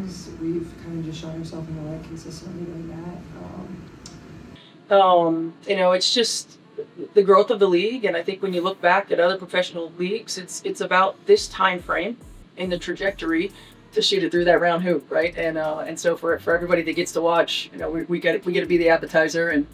as we've kind of just shot ourselves in the leg consistently doing that. It's just the growth of the league, and I think when you look back at other professional leagues, it's about this time frame in the trajectory to shoot it through that round hoop, right? And so for everybody that gets to watch, we get to be the appetizer, and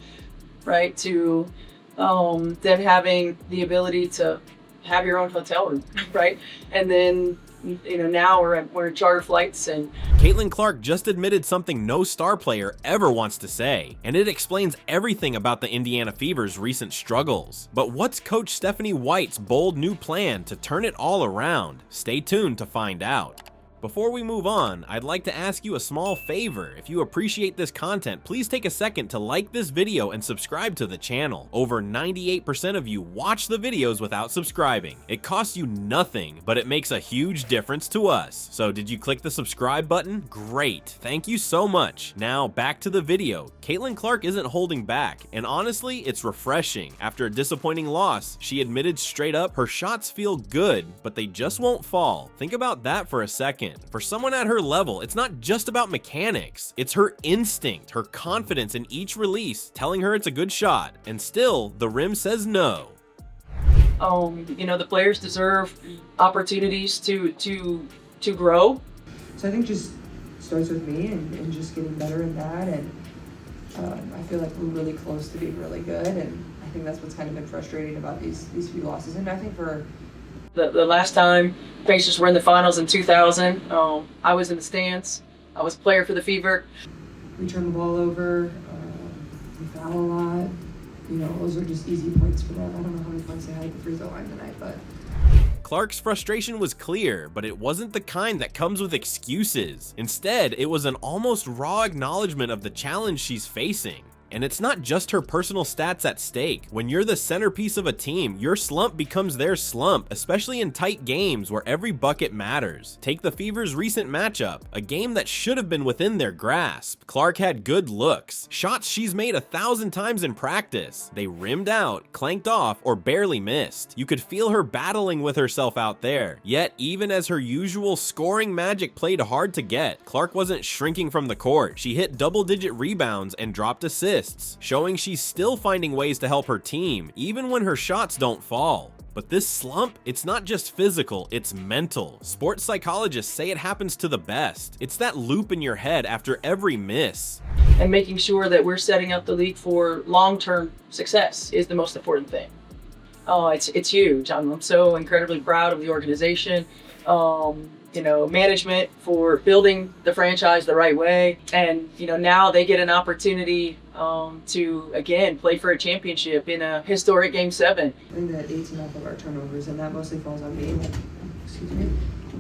right to then having the ability to have your own hotel room, right? And then now we're in charter flights. And Caitlin Clark just admitted something no star player ever wants to say, and it explains everything about the Indiana Fever's recent struggles. But what's Coach Stephanie White's bold new plan to turn it all around? Stay tuned to find out. Before we move on, I'd like to ask you a small favor. If you appreciate this content, please take a second to like this video and subscribe to the channel. Over 98% of you watch the videos without subscribing. It costs you nothing, but it makes a huge difference to us. So did you click the subscribe button? Great, thank you so much. Now back to the video. Caitlin Clark isn't holding back, and honestly, it's refreshing. After a disappointing loss, she admitted straight up her shots feel good, but they just won't fall. Think about that for a second. For someone at her level, it's not just about mechanics. It's her instinct, her confidence in each release, telling her it's a good shot, and still, the rim says no. The players deserve opportunities to grow. So I think just starts with me and just getting better in that, and I feel like we're really close to being really good, and I think that's what's kind of been frustrating about these few losses. And I think for the last time Pacers were in the finals in 2000, I was in the stands. I was a player for the Fever. we turn the ball over, we foul a lot. Those are just easy points for them. I don't know how many points they had at the free throw line tonight, but Clark's frustration was clear, but it wasn't the kind that comes with excuses. Instead, it was an almost raw acknowledgement of the challenge she's facing. And it's not just her personal stats at stake. When you're the centerpiece of a team, your slump becomes their slump, especially in tight games where every bucket matters. Take the Fever's recent matchup, a game that should have been within their grasp. Clark had good looks, shots she's made 1,000 times in practice. They rimmed out, clanked off, or barely missed. You could feel her battling with herself out there. Yet, even as her usual scoring magic played hard to get, Clark wasn't shrinking from the court. She hit double-digit rebounds and dropped assists, showing she's still finding ways to help her team, even when her shots don't fall. But this slump, it's not just physical, it's mental. Sports psychologists say it happens to the best. It's that loop in your head after every miss. And making sure that we're setting up the league for long-term success is the most important thing. It's huge. I'm so incredibly proud of the organization. Management for building the franchise the right way. And, now they get an opportunity to, again, play for a championship in a historic Game 7. I think that 18 off of our turnovers, and that mostly falls on me.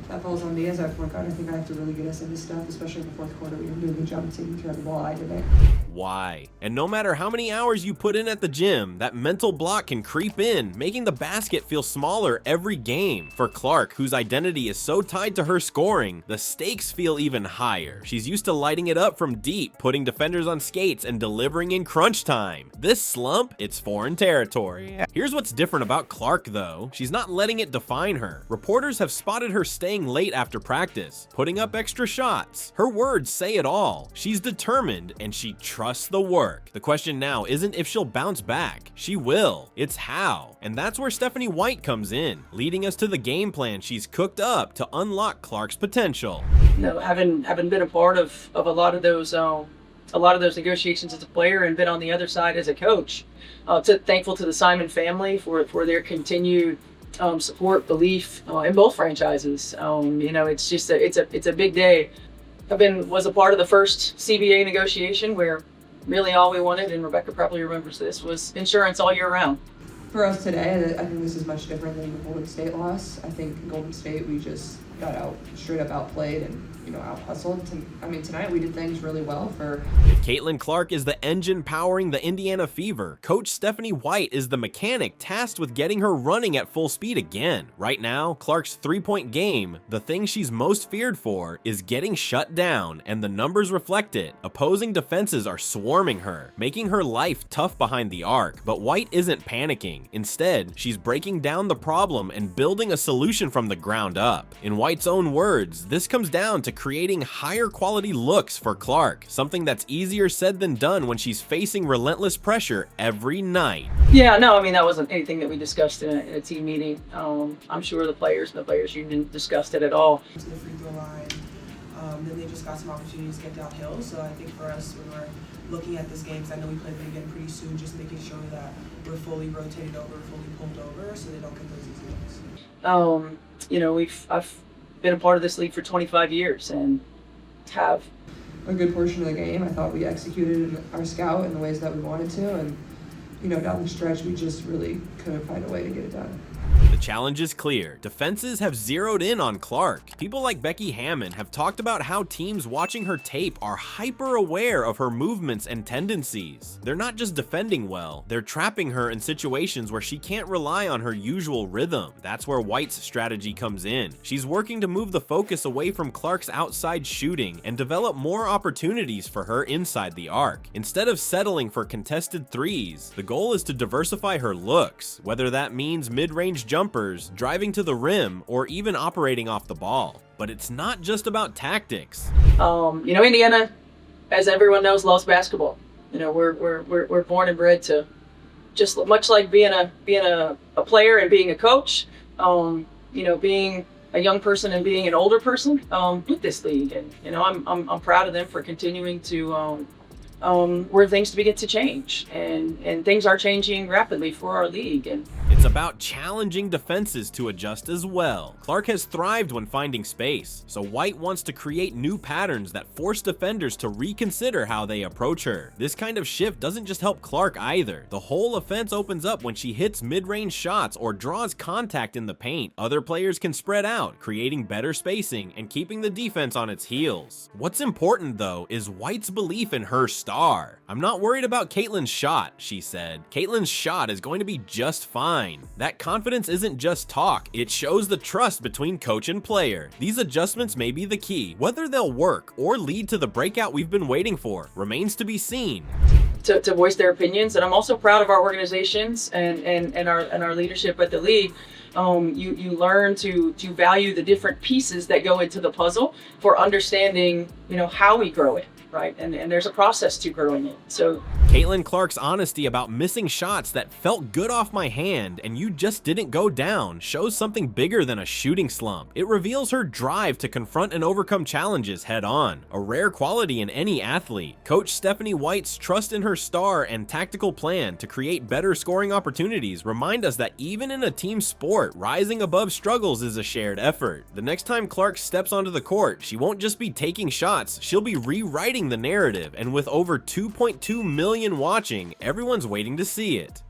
That falls on me as our point guard. I think I have to really get us into stuff, especially in the fourth quarter. We didn't do a good job of taking care of the ball. I didn't. Why? And no matter how many hours you put in at the gym, that mental block can creep in, making the basket feel smaller every game. For Clark, whose identity is so tied to her scoring, the stakes feel even higher. She's used to lighting it up from deep, putting defenders on skates, and delivering in crunch time. This slump, it's foreign territory. Here's what's different about Clark, though. She's not letting it define her. Reporters have spotted her staying late after practice, putting up extra shots. Her words say it all. She's determined, and she trusts the work. The question now isn't if she'll bounce back. She will. It's how. And that's where Stephanie White comes in, leading us to the game plan she's cooked up to unlock Clark's potential. Having been a part of a lot of those negotiations as a player and been on the other side as a coach, thankful to the Simon family for their continued support, belief in both franchises. It's just it's a big day. Was a part of the first CBA negotiation where really all we wanted, and Rebecca probably remembers this, was insurance all year round. For us today, I think this is much different than the Golden State loss. I think Golden State, we just got straight up outplayed and out hustled. Tonight we did things really well for. If Caitlin Clark is the engine powering the Indiana Fever, Coach Stephanie White is the mechanic tasked with getting her running at full speed again. Right now, Clark's three-point game, the thing she's most feared for, is getting shut down, and the numbers reflect it. Opposing defenses are swarming her, making her life tough behind the arc. But White isn't panicking. Instead, she's breaking down the problem and building a solution from the ground up. In White's own words, this comes down to to creating higher quality looks for Clark, something that's easier said than done when she's facing relentless pressure every night. Yeah, no, I mean, that wasn't anything that we discussed in a team meeting. I'm sure the players and the players union discussed it at all. To the free throw line, then they just got some opportunities to get downhill. So I think for us, when we're looking at this game, because I know we play them again pretty soon, just making sure that we're fully rotated over, fully pulled over, so they don't get those easy looks. You know, I've been a part of this league for 25 years and have A good portion of the game, I thought we executed our scout in the ways that we wanted to, and down the stretch, we just really couldn't find a way to get it done. The challenge is clear. Defenses have zeroed in on Clark. People like Becky Hammon have talked about how teams watching her tape are hyper aware of her movements and tendencies. They're not just defending well, they're trapping her in situations where she can't rely on her usual rhythm. That's where White's strategy comes in. She's working to move the focus away from Clark's outside shooting and develop more opportunities for her inside the arc. Instead of settling for contested threes, the goal is to diversify her looks, whether that means mid-range jumpers, driving to the rim, or even operating off the ball. But it's not just about tactics. Indiana, as everyone knows, loves basketball. We're born and bred to, just much like being a player and being a coach, being a young person and being an older person with this league. And I'm proud of them for continuing to where things begin to change, and things are changing rapidly for our league. And it's about challenging defenses to adjust as well. Clark has thrived when finding space, so White wants to create new patterns that force defenders to reconsider how they approach her. This kind of shift doesn't just help Clark either. The whole offense opens up when she hits mid-range shots or draws contact in the paint. Other players can spread out, creating better spacing and keeping the defense on its heels. What's important though is White's belief in her star. "I'm not worried about Caitlin's shot," she said. "Caitlin's shot is going to be just fine." That confidence isn't just talk, it shows the trust between coach and player. These adjustments may be the key. Whether they'll work or lead to the breakout we've been waiting for remains to be seen. To voice their opinions, and I'm also proud of our organizations and our leadership at the league. You learn to value the different pieces that go into the puzzle for understanding how we grow it. Right, and there's a process to growing it. So Caitlin Clark's honesty about missing shots that felt good off my hand and you just didn't go down shows something bigger than a shooting slump. It reveals her drive to confront and overcome challenges head on, a rare quality in any athlete. Coach Stephanie White's trust in her star and tactical plan to create better scoring opportunities remind us that even in a team sport, rising above struggles is a shared effort. The next time Clark steps onto the court, she won't just be taking shots, she'll be rewriting the narrative, and with over 2.2 million watching, everyone's waiting to see it.